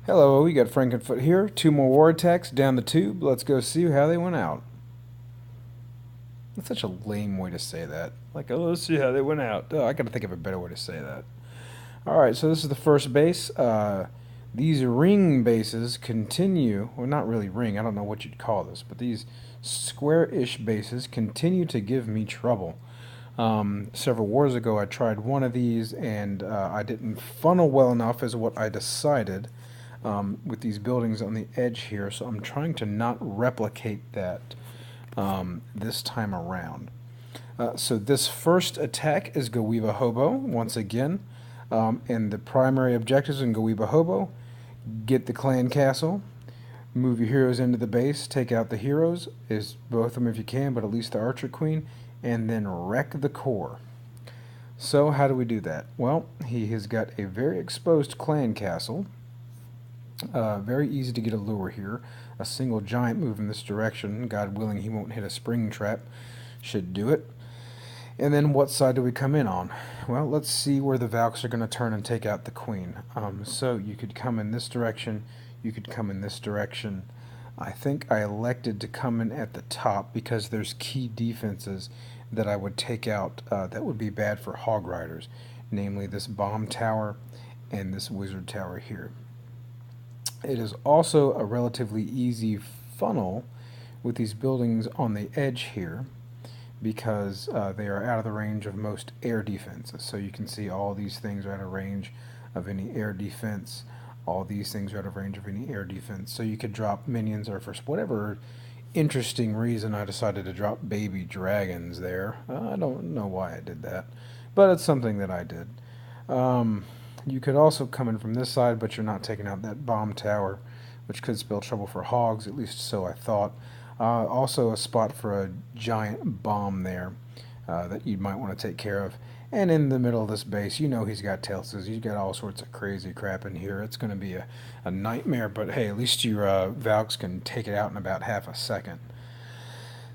Hello, we got Frankenfoot here. Two more war attacks down the tube. Let's go see how they went out. That's such a lame way to say that. Like, oh, let's see how they went out. Oh, I gotta think of a better way to say that. Alright, so this is the first base. These ring bases continue, well, not really ring, I don't know what you'd call this, but these square-ish bases continue to give me trouble. Several wars ago, I tried one of these, and I didn't funnel well enough, is what I decided, with these buildings on the edge here. So I'm trying to not replicate that this time around. So this first attack is GoWiVaHoBo once again, and the primary objectives in GoWiVaHoBo: get the clan castle, move your heroes into the base, take out the heroes, is both of them if you can, but at least the archer queen, and then wreck the core. So how do we do that? Well, he has got a very exposed clan castle. Very easy to get a lure here. A single giant move in this direction, God willing he won't hit a spring trap, should do it. And then what side do we come in on? Well, let's see where the Valks are going to turn and take out the queen. So you could come in this direction, you could come in this direction. I think I elected to come in at the top because there's key defenses that I would take out that would be bad for hog riders, namely this bomb tower and this wizard tower here. It is also a relatively easy funnel with these buildings on the edge here because they are out of the range of most air defenses. So you can see all these things are out of range of any air defense. All these things are out of range of any air defense. So you could drop minions, or for whatever interesting reason I decided to drop baby dragons there. I don't know why I did that, but it's something that I did. You could also come in from this side, but you're not taking out that bomb tower, which could spell trouble for hogs, at least so I thought. Also a spot for a giant bomb there that you might want to take care of. And in the middle of this base, you know he's got tail scissors, he's got all sorts of crazy crap in here. It's going to be a nightmare, but hey, at least your Valks can take it out in about half a second.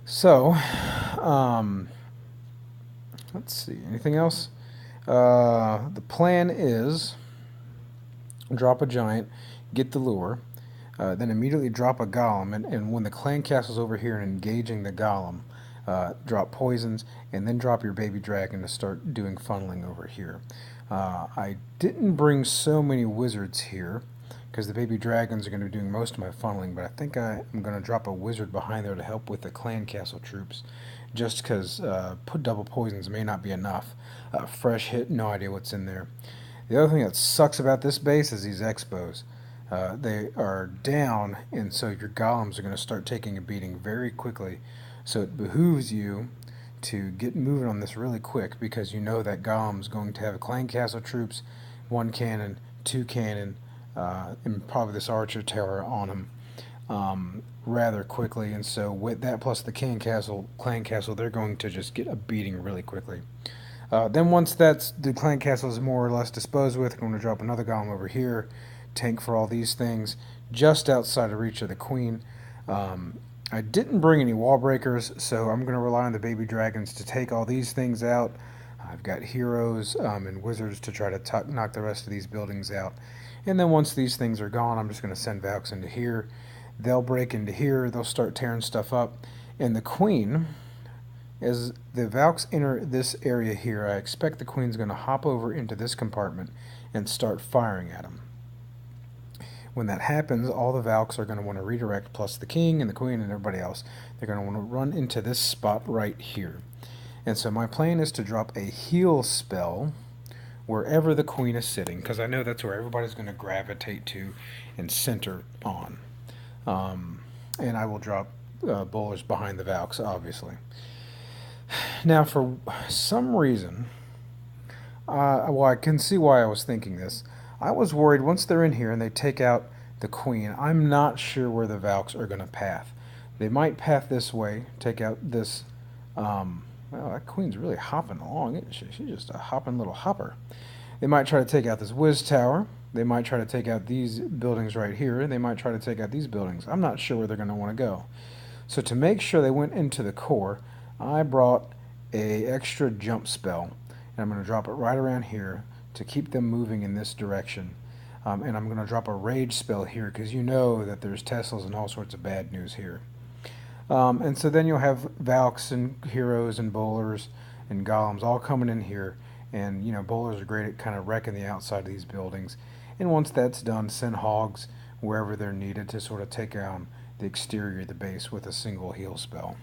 So, let's see, anything else? The plan is drop a giant, get the lure, then immediately drop a golem, and when the clan castle's over here and engaging the golem, drop poisons, and then drop your baby dragon to start doing funneling over here. I didn't bring so many wizards here because the baby dragons are going to be doing most of my funneling, but I think I'm going to drop a wizard behind there to help with the clan castle troops, just because put double poisons may not be enough. Fresh hit, no idea what's in there. The other thing that sucks about this base is these expos. They are down, and so your golems are going to start taking a beating very quickly. So it behooves you to get moving on this really quick, because you know that golem's going to have clan castle troops, 1 cannon, 2 cannon, and probably this archer tower on him rather quickly. And so with that plus the clan castle, they're going to just get a beating really quickly. Then once the clan castle is more or less disposed with, I'm going to drop another golem over here, tank for all these things, just outside of reach of the queen. I didn't bring any wall breakers, so I'm going to rely on the baby dragons to take all these things out. I've got heroes and wizards to try to knock the rest of these buildings out. And then once these things are gone, I'm just going to send Valks into here. They'll break into here, they'll start tearing stuff up. And the queen, as the Valks enter this area here, I expect the queen's going to hop over into this compartment and start firing at them. When that happens, all the Valks are going to want to redirect, plus the king and the queen and everybody else. They're going to want to run into this spot right here. And so my plan is to drop a heal spell wherever the queen is sitting, because I know that's where everybody's going to gravitate to and center on. And I will drop bowlers behind the Valks, obviously. Now, for some reason, well, I can see why I was thinking this. I was worried once they're in here and they take out the queen, I'm not sure where the Valks are going to path. They might path this way, take out this. Well, that queen's really hopping along, isn't she? She's just a hopping little hopper. They might try to take out this Wiz Tower. They might try to take out these buildings right here. They might try to take out these buildings. I'm not sure where they're going to want to go. So to make sure they went into the core, I brought a extra jump spell, and I'm going to drop it right around here to keep them moving in this direction. and I'm going to drop a rage spell here because you know that there's Teslas and all sorts of bad news here. And so then you'll have Valks and Heroes and Bowlers and Golems all coming in here. And, you know, Bowlers are great at kind of wrecking the outside of these buildings. And once that's done, send Hogs wherever they're needed to sort of take down the exterior of the base with a single heal spell.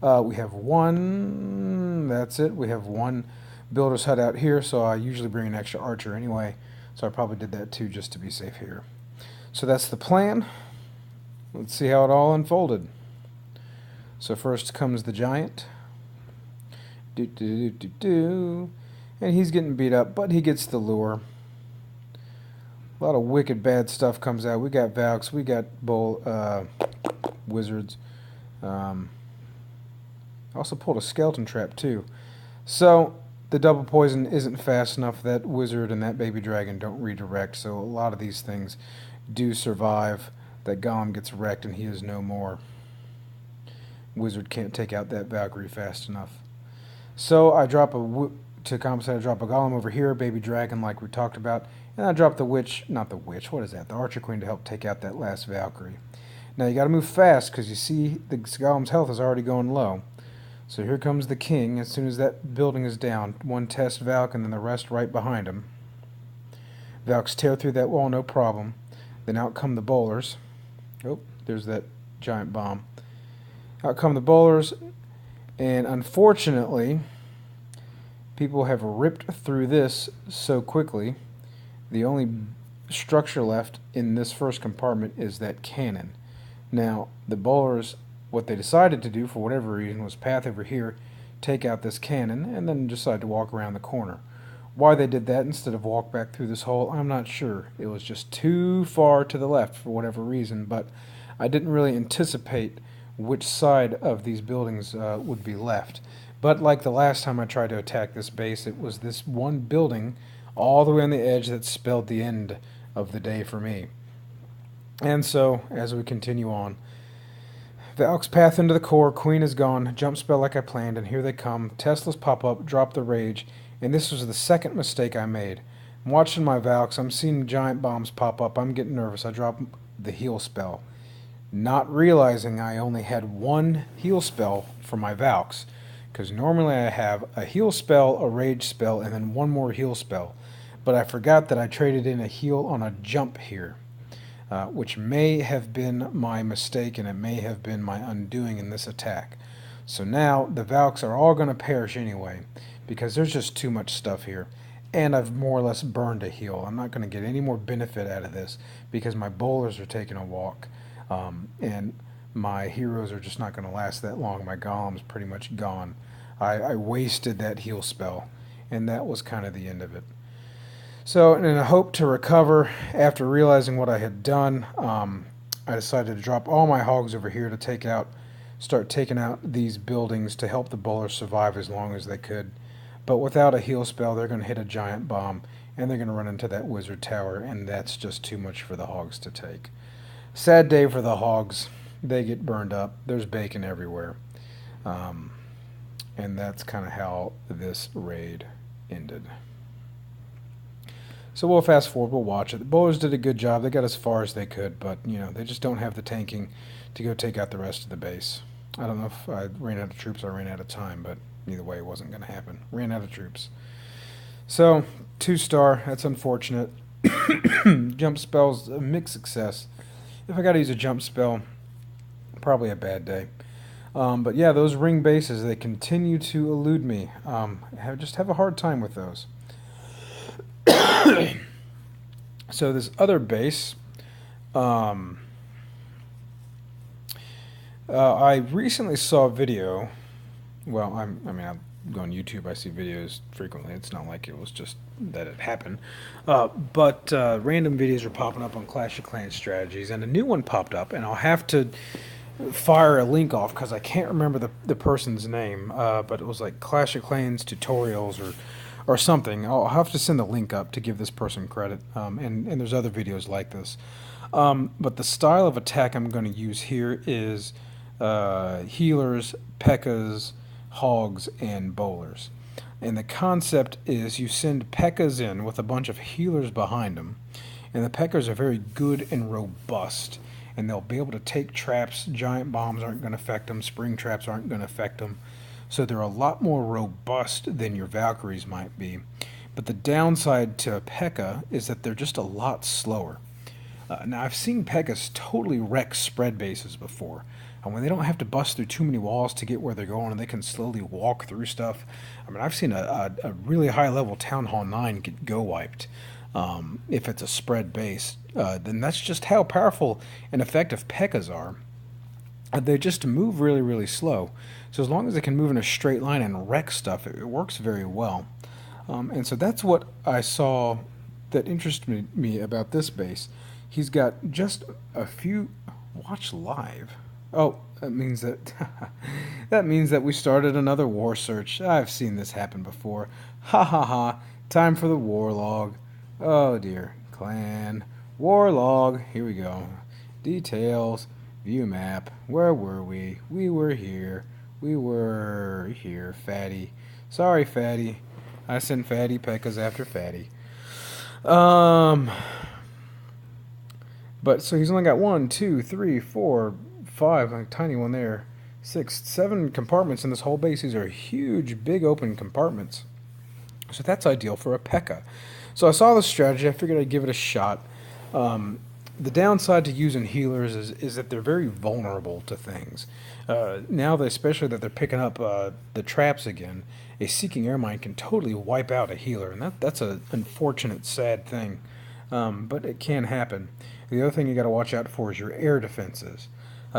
We have one, that's it. We have one Builder's Hut out here, so I usually bring an extra Archer anyway. So I probably did that too just to be safe here. So that's the plan. Let's see how it all unfolded. So first comes the Giant. And he's getting beat up, but he gets the lure. A lot of wicked bad stuff comes out. We got Valks, we got Wizards. Also pulled a Skeleton Trap too. So the double poison isn't fast enough. That Wizard and that Baby Dragon don't redirect, so a lot of these things do survive. That Golem gets wrecked and he is no more. Wizard can't take out that Valkyrie fast enough. So I drop to compensate, I drop a Golem over here, Baby Dragon like we talked about, and I drop the Witch, not the Witch, what is that? The Archer Queen to help take out that last Valkyrie. Now you gotta move fast because you see the Golem's health is already going low. So here comes the King. As soon as that building is down, one test Valk and then the rest right behind him. Valks tear through that wall, no problem. Then out come the Bowlers. Oh, there's that giant bomb. Out come the Bowlers, and unfortunately, people have ripped through this so quickly. The only structure left in this first compartment is that cannon. Now, the Bowlers, what they decided to do for whatever reason was path over here, take out this cannon, and then decide to walk around the corner. Why they did that instead of walk back through this hole, I'm not sure. It was just too far to the left for whatever reason, but I didn't really anticipate which side of these buildings would be left. But like the last time I tried to attack this base, it was this one building all the way on the edge that spelled the end of the day for me. And so, as we continue on, Valk's path into the core, Queen is gone, jump spell like I planned, and here they come. Teslas pop up, drop the rage, and this was the second mistake I made. I'm watching my Valks, I'm seeing giant bombs pop up, I'm getting nervous, I drop the heal spell. Not realizing I only had one heal spell for my Valks, because normally I have a heal spell, a rage spell, and then one more heal spell. But I forgot that I traded in a heal on a jump here. Which may have been my mistake and it may have been my undoing in this attack. So now the Valks are all going to perish anyway because there's just too much stuff here. And I've more or less burned a heal. I'm not going to get any more benefit out of this because my Bowlers are taking a walk. And my Heroes are just not going to last that long. My Golem's pretty much gone. I wasted that heal spell and that was kind of the end of it. So, in a hope to recover, after realizing what I had done, I decided to drop all my Hogs over here to start taking out these buildings to help the Bowlers survive as long as they could. But without a heal spell, they're going to hit a giant bomb, and they're going to run into that Wizard Tower, and that's just too much for the Hogs to take. Sad day for the Hogs. They get burned up. There's bacon everywhere. And that's kind of how this raid ended. So we'll fast forward, we'll watch it. The Bowlers did a good job. They got as far as they could, but you know, they just don't have the tanking to go take out the rest of the base. I don't know if I ran out of troops or I ran out of time, but either way it wasn't going to happen. Ran out of troops. So, 2-star, that's unfortunate. Jump spell's a mixed success. If I got to use a jump spell, probably a bad day. But yeah, those ring bases, they continue to elude me. I just have a hard time with those. So this other base, I recently saw a video. Well, I go on YouTube. I see videos frequently. It's not like it was just that it happened. But random videos are popping up on Clash of Clans strategies, and a new one popped up, and I'll have to fire a link off because I can't remember the person's name. But it was like Clash of Clans tutorials or something. I'll have to send the link up to give this person credit. And there's other videos like this. But the style of attack I'm going to use here is healers, P.E.K.K.A.s, Hogs, and Bowlers. And the concept is you send P.E.K.K.A.s in with a bunch of healers behind them, and the P.E.K.K.A.s are very good and robust, and they'll be able to take traps. Giant bombs aren't going to affect them. Spring traps aren't going to affect them. So they're a lot more robust than your Valkyries might be. But the downside to P.E.K.K.A. is that they're just a lot slower. Now, I've seen P.E.K.K.A.s totally wreck spread bases before. And when they don't have to bust through too many walls to get where they're going and they can slowly walk through stuff. I mean, I've seen a really high-level Town Hall 9 get go-wiped. If it's a spread base, then that's just how powerful and effective P.E.K.K.A.s are. They just move really, really slow. So as long as they can move in a straight line and wreck stuff, it works very well. And so that's what I saw that interested me about this base. He's got just a few... Watch live. Oh, that means that that means that we started another war search. I've seen this happen before. Ha ha ha. Time for the war log. Oh dear. Clan. War log. Here we go. Details. View map. Where were we? We were here. We were here. Fatty. Sorry, Fatty. I sent Fatty P.E.K.K.A.s after Fatty. But so he's only got 1, 2, 3, 4, 5, a tiny one there, 6, 7 compartments in this whole base. These are huge, big open compartments. So that's ideal for a P.E.K.K.A. So I saw this strategy. I figured I'd give it a shot. The downside to using healers is that they're very vulnerable to things. Now, especially that they're picking up the traps again, a Seeking Air Mine can totally wipe out a healer, and that's an unfortunate, sad thing. But it can happen. The other thing you got to watch out for is your air defenses.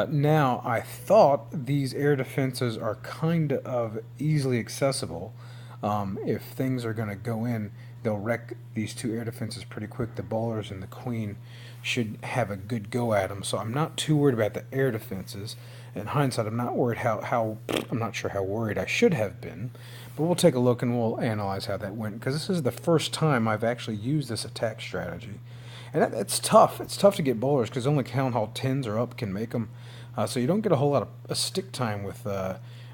Now, I thought these air defenses are kind of easily accessible. If things are going to go in, they'll wreck these 2 air defenses pretty quick. The bowlers and the queen should have a good go at them. So I'm not too worried about the air defenses. In hindsight, I'm not worried I'm not sure how worried I should have been. But we'll take a look and we'll analyze how that went, because this is the first time I've actually used this attack strategy. And it's tough. It's tough to get bowlers because only Town Hall 10s or up can make them. So you don't get a whole lot of stick time with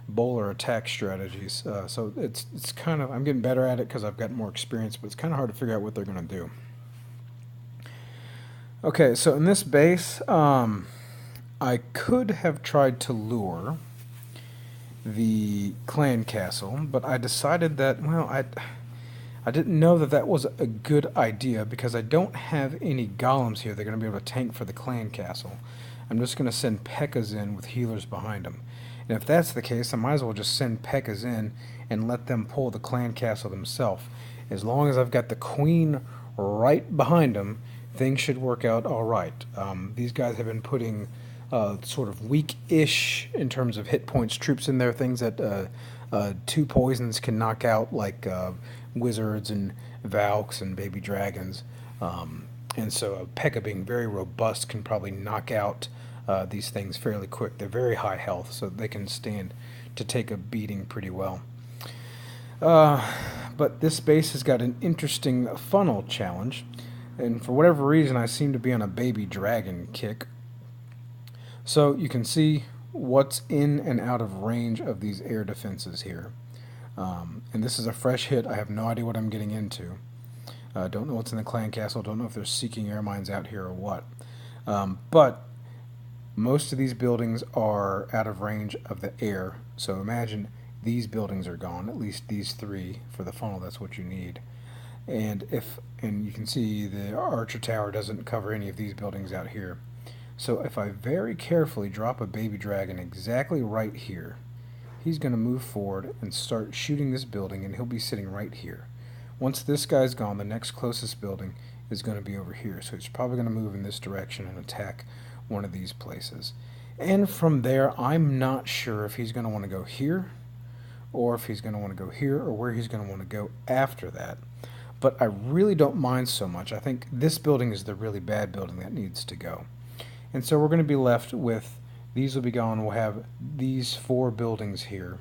bowler attack strategies. So it's kind of, I'm getting better at it because I've got more experience, but it's kind of hard to figure out what they're going to do. Okay, so in this base, I could have tried to lure the clan castle, but I decided that, well, I didn't know that was a good idea because I don't have any golems here. They're going to be able to tank for the clan castle. I'm just going to send P.E.K.K.A.s in with healers behind them. And if that's the case, I might as well just send P.E.K.K.A.s in and let them pull the clan castle themselves. As long as I've got the queen right behind them, things should work out all right. These guys have been putting sort of weak-ish in terms of hit points troops in there, things that 2 poisons can knock out, like wizards and Valks and baby dragons. And so P.E.K.K.A. being very robust can probably knock out these things fairly quick. They're very high health, so they can stand to take a beating pretty well. But this base has got an interesting funnel challenge, and for whatever reason I seem to be on a baby dragon kick. So you can see what's in and out of range of these air defenses here. And this is a fresh hit. I have no idea what I'm getting into. Don't know what's in the clan castle. Don't know if they're seeking air mines out here or what. But most of these buildings are out of range of the air. So imagine these buildings are gone. At least these 3 for the funnel. That's what you need. And you can see the archer tower doesn't cover any of these buildings out here. So if I very carefully drop a baby dragon exactly right here, he's going to move forward and start shooting this building, and he'll be sitting right here. Once this guy's gone, the next closest building is going to be over here. So he's probably going to move in this direction and attack one of these places. And from there, I'm not sure if he's going to want to go here, or if he's going to want to go here, or where he's going to want to go after that. But I really don't mind so much. I think this building is the really bad building that needs to go. And so we're going to be left with, these will be gone. We'll have these 4 buildings here.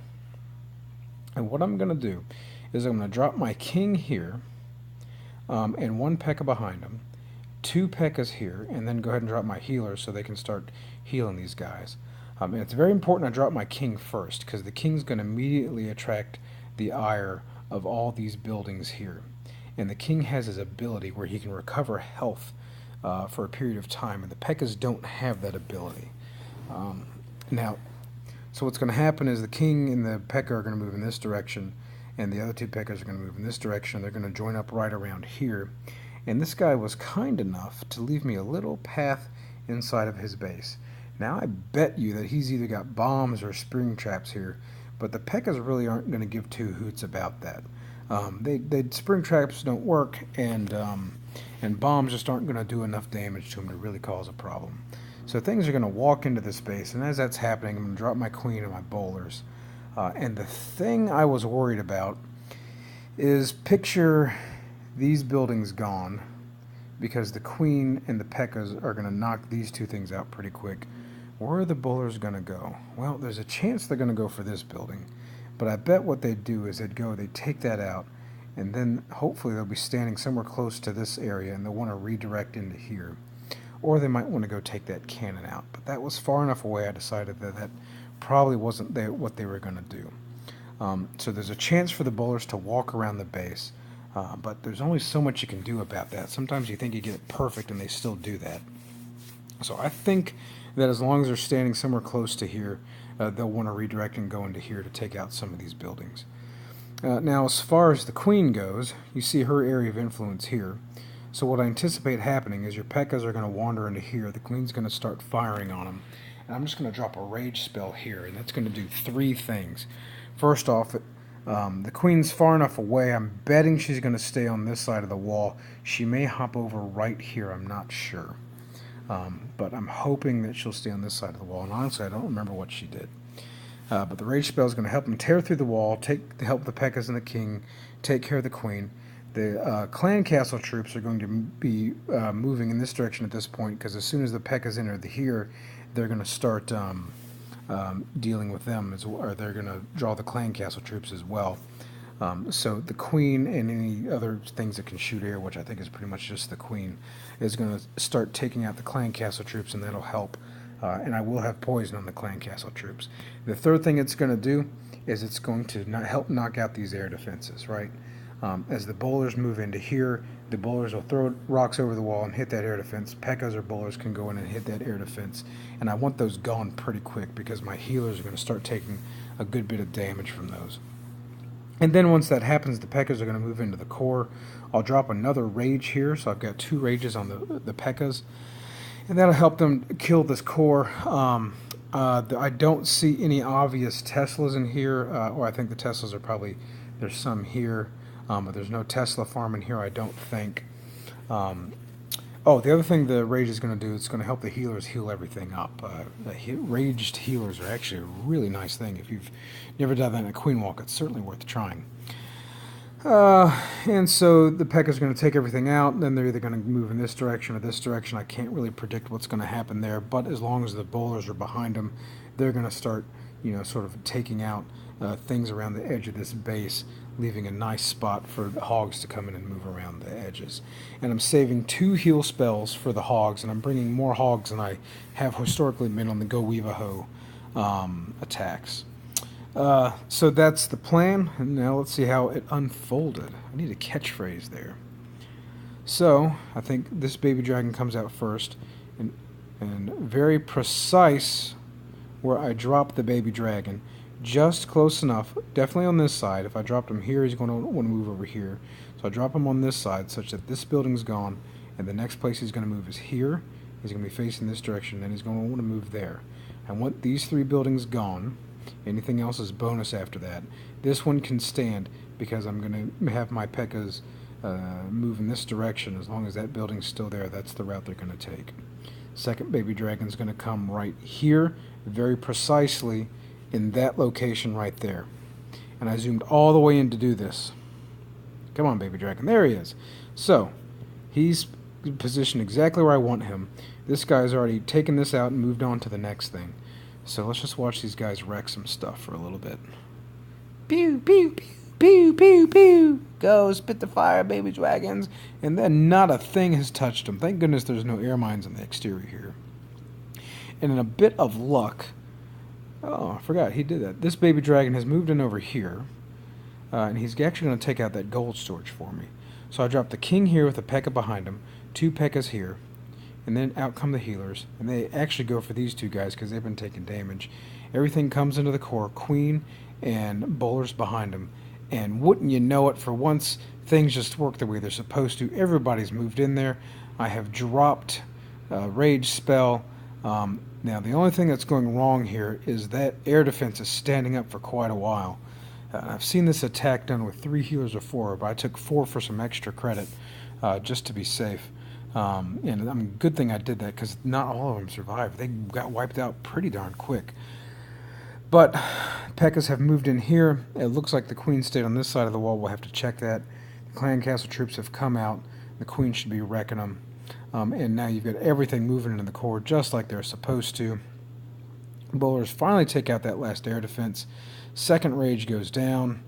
And what I'm going to do is I'm going to drop my king here, and 1 P.E.K.K.A. behind him, 2 P.E.K.K.A.s here, and then go ahead and drop my healers so they can start healing these guys. And it's very important I drop my king first, because the king's going to immediately attract the ire of all these buildings here. And the king has his ability where he can recover health for a period of time, and the P.E.K.K.A.s don't have that ability. Now, so what's going to happen is the king and the P.E.K.K.A. are going to move in this direction, and the other two P.E.K.K.A.s are going to move in this direction. They're going to join up right around here. And this guy was kind enough to leave me a little path inside of his base. Now I bet you that he's either got bombs or spring traps here, but the P.E.K.K.A.s really aren't going to give two hoots about that. Spring traps don't work, and bombs just aren't going to do enough damage to him to really cause a problem. So things are going to walk into this base, and as that's happening, I'm going to drop my queen and my bowlers. And the thing I was worried about is picture these buildings gone, because the queen and the P.E.K.K.A.s are going to knock these two things out pretty quick. Where are the bowlers going to go? Well, there's a chance they're going to go for this building, but I bet what they'd do is they'd take that out, and then hopefully they'll be standing somewhere close to this area, and they'll want to redirect into here. Or they might want to go take that cannon out. But that was far enough away, I decided that probably wasn't what they were going to do. So there's a chance for the bowlers to walk around the base, but there's only so much you can do about that. Sometimes you think you get it perfect, and they still do that. So I think that as long as they're standing somewhere close to here, they'll want to redirect and go into here to take out some of these buildings. Now, as far as the queen goes, you see her area of influence here. So what I anticipate happening is your P.E.K.K.A.s are going to wander into here. The queen's going to start firing on them. And I'm just going to drop a rage spell here, and that's going to do three things. First off, the queen's far enough away. I'm betting she's going to stay on this side of the wall. She may hop over right here. I'm not sure. But I'm hoping that she'll stay on this side of the wall. And honestly, I don't remember what she did. But the rage spell is going to help them tear through the wall, help the P.E.K.K.A.s and the king take care of the queen. The clan castle troops are going to be moving in this direction at this point, because as soon as the P.E.K.K.A.s enter here, they're going to start dealing with them, or they're going to draw the clan castle troops as well. So the queen and any other things that can shoot air, which I think is pretty much just the queen, is going to start taking out the clan castle troops, and that'll help. And I will have poison on the clan castle troops. The third thing it's going to do is it's going to help knock out these air defenses, right? As the bowlers move into here, the bowlers will throw rocks over the wall and hit that air defense. P.E.K.K.A.s or bowlers can go in and hit that air defense. And I want those gone pretty quick, because my healers are going to start taking a good bit of damage from those. And then once that happens, the P.E.K.K.A.s are going to move into the core. I'll drop another rage here, so I've got two rages on the P.E.K.K.A.s. And that'll help them kill this core. I don't see any obvious Teslas in here, or I think the Teslas are probably, there's some here. But there's no Tesla farm in here, I don't think. Oh, the other thing the Rage is going to do, it's going to help the healers heal everything up. Raged healers are actually a really nice thing. If you've never done that in a Queen Walk, it's certainly worth trying. And so the P.E.K.K.A. is going to take everything out, and then they're either going to move in this direction or this direction. I can't really predict what's going to happen there, but as long as the bowlers are behind them, they're going to start, sort of taking out things around the edge of this base, leaving a nice spot for the hogs to come in and move around the edges. And I'm saving 2 heal spells for the hogs, and I'm bringing more hogs than I have historically been on the GoWiVaHo attacks. So that's the plan, and now let's see how it unfolded. I need a catchphrase there. So I think this baby dragon comes out first, and very precise where I drop the baby dragon. Just close enough, definitely on this side. If I dropped him here, he's going to want to move over here. So I drop him on this side such that this building's gone, and the next place he's going to move is here. He's going to be facing this direction, and he's going to want to move there. I want these 3 buildings gone. Anything else is bonus after that. This one can stand because I'm going to have my P.E.K.K.A.s move in this direction. As long as that building's still there, that's the route they're going to take. Second baby dragon's going to come right here, very precisely in that location right there. And I zoomed all the way in to do this. Come on, baby dragon. There he is. So, he's positioned exactly where I want him. This guy's already taken this out and moved on to the next thing. So let's just watch these guys wreck some stuff for a little bit. Pew, pew, pew, pew, pew, pew. Go, spit the fire, baby dragons. And then not a thing has touched them. Thank goodness there's no air mines on the exterior here. And in a bit of luck, oh, I forgot he did that. This baby dragon has moved in over here. and he's actually going to take out that gold storage for me. So I drop the king here with a P.E.K.K.A behind him, 2 P.E.K.K.As here, and then out come the healers, and they actually go for these 2 guys because they've been taking damage. Everything comes into the core, queen and bowlers behind them, and wouldn't you know it, for once things just work the way they're supposed to. Everybody's moved in there. I have dropped rage spell. Now the only thing that's going wrong here is that air defense is standing up for quite a while. I've seen this attack done with 3 healers or 4, but I took 4 for some extra credit just to be safe. And good thing I did that, because not all of them survived. They got wiped out pretty darn quick. But P.E.K.K.As have moved in here. It looks like the queen stayed on this side of the wall. We'll have to check that. The clan castle troops have come out. The queen should be wrecking them. And now you've got everything moving into the core just like they're supposed to. Bowlers finally take out that last air defense. Second rage goes down.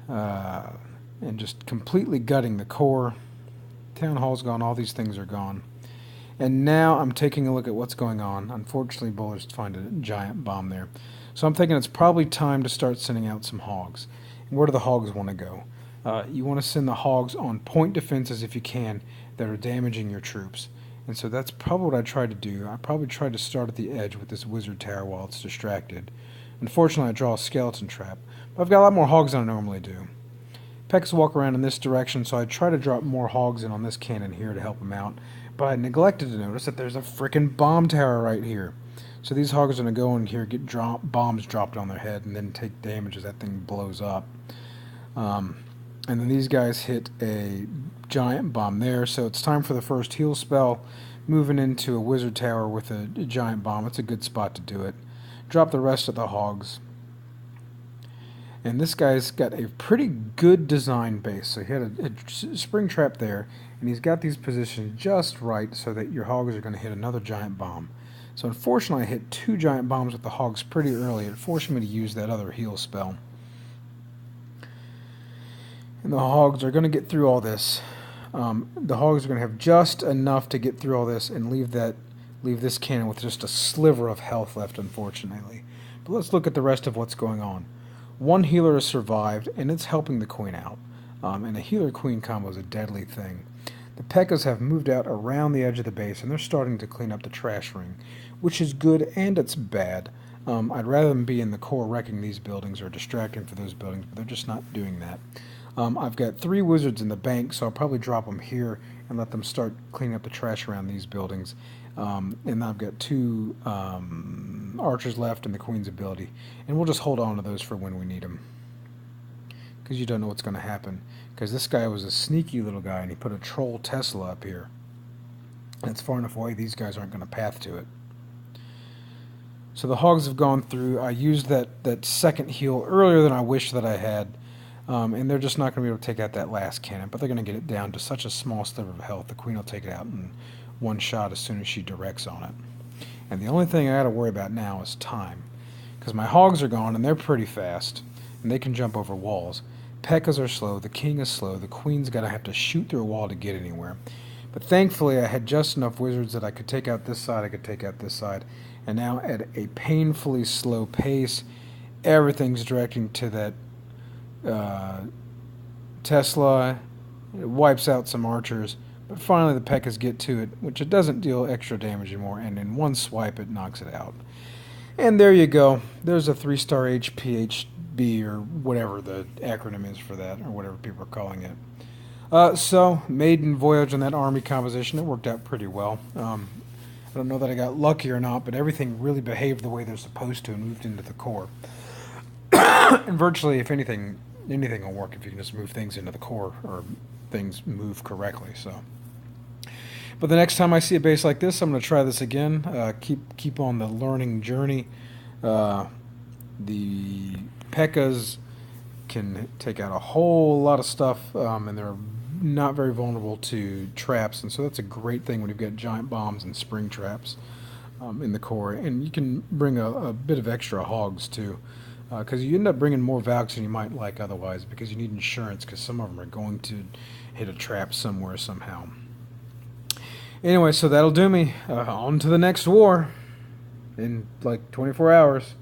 And just completely gutting the core. Town hall's gone. All these things are gone. And now I'm taking a look at what's going on. Unfortunately, bowlers find a giant bomb there. So I'm thinking it's probably time to start sending out some hogs. And where do the hogs want to go? You want to send the hogs on point defenses if you can that are damaging your troops. And so that's probably what I tried to do. I probably tried to start at the edge with this wizard tower while it's distracted. Unfortunately, I draw a skeleton trap. But I've got a lot more hogs than I normally do. P.E.K.K.As walk around in this direction, so I try to drop more hogs in on this cannon here to help them out. But I neglected to notice that there's a frickin' bomb tower right here. So these hogs are going to go in here, get bombs dropped on their head, and then take damage as that thing blows up. And then these guys hit a giant bomb there, so it's time for the first heal spell. Moving into a wizard tower with a giant bomb. It's a good spot to do it. Drop the rest of the hogs. And this guy's got a pretty good design base. So he had a spring trap there, and he's got these positioned just right so that your hogs are going to hit another giant bomb. So unfortunately I hit 2 giant bombs with the hogs pretty early. It forced me to use that other heal spell. And the hogs are going to get through all this. The hogs are going to have just enough to get through all this and leave this cannon with just a sliver of health left, unfortunately. But let's look at the rest of what's going on. 1 healer has survived, and it's helping the queen out. And a healer-queen combo is a deadly thing. The P.E.K.K.As have moved out around the edge of the base, and they're starting to clean up the trash ring, which is good and it's bad. I'd rather them be in the core wrecking these buildings or distracting for those buildings, but they're just not doing that. I've got 3 wizards in the bank, so I'll probably drop them here and let them start cleaning up the trash around these buildings. And I've got 2 archers left and the queen's ability. And we'll just hold on to those for when we need them. Because you don't know what's going to happen. Because this guy was a sneaky little guy, and he put a troll Tesla up here. And it's far enough away, these guys aren't going to path to it. So the hogs have gone through. I used that second heal earlier than I wish that I had. And they're just not going to be able to take out that last cannon. But they're going to get it down to such a small sliver of health. The queen will take it out in 1 shot as soon as she directs on it. And the only thing I got to worry about now is time. Because my hogs are gone, and they're pretty fast. And they can jump over walls. P.E.K.K.As are slow, the king is slow, the queen's got to have to shoot through a wall to get anywhere. But thankfully I had just enough wizards that I could take out this side, I could take out this side. And now at a painfully slow pace, everything's directing to that Tesla. It wipes out some archers, but finally the P.E.K.K.As get to it, which it doesn't deal extra damage anymore, and in 1 swipe it knocks it out. And there you go. There's a 3-star HPHB, or whatever the acronym is for that, or whatever people are calling it. So, maiden voyage on that army composition. It worked out pretty well. I don't know that I got lucky or not, but everything really behaved the way they're supposed to and moved into the core. And virtually, if anything will work if you can just move things into the core, or things move correctly. So, but the next time I see a base like this, I'm going to try this again. Keep on the learning journey. The P.E.K.K.As can take out a whole lot of stuff, and they're not very vulnerable to traps, and so that's a great thing when you've got giant bombs and spring traps in the core. And you can bring a bit of extra hogs too, because you end up bringing more Valks than you might like otherwise, because you need insurance, because some of them are going to hit a trap somewhere somehow. Anyway, so that'll do me. On to the next war in like 24 hours.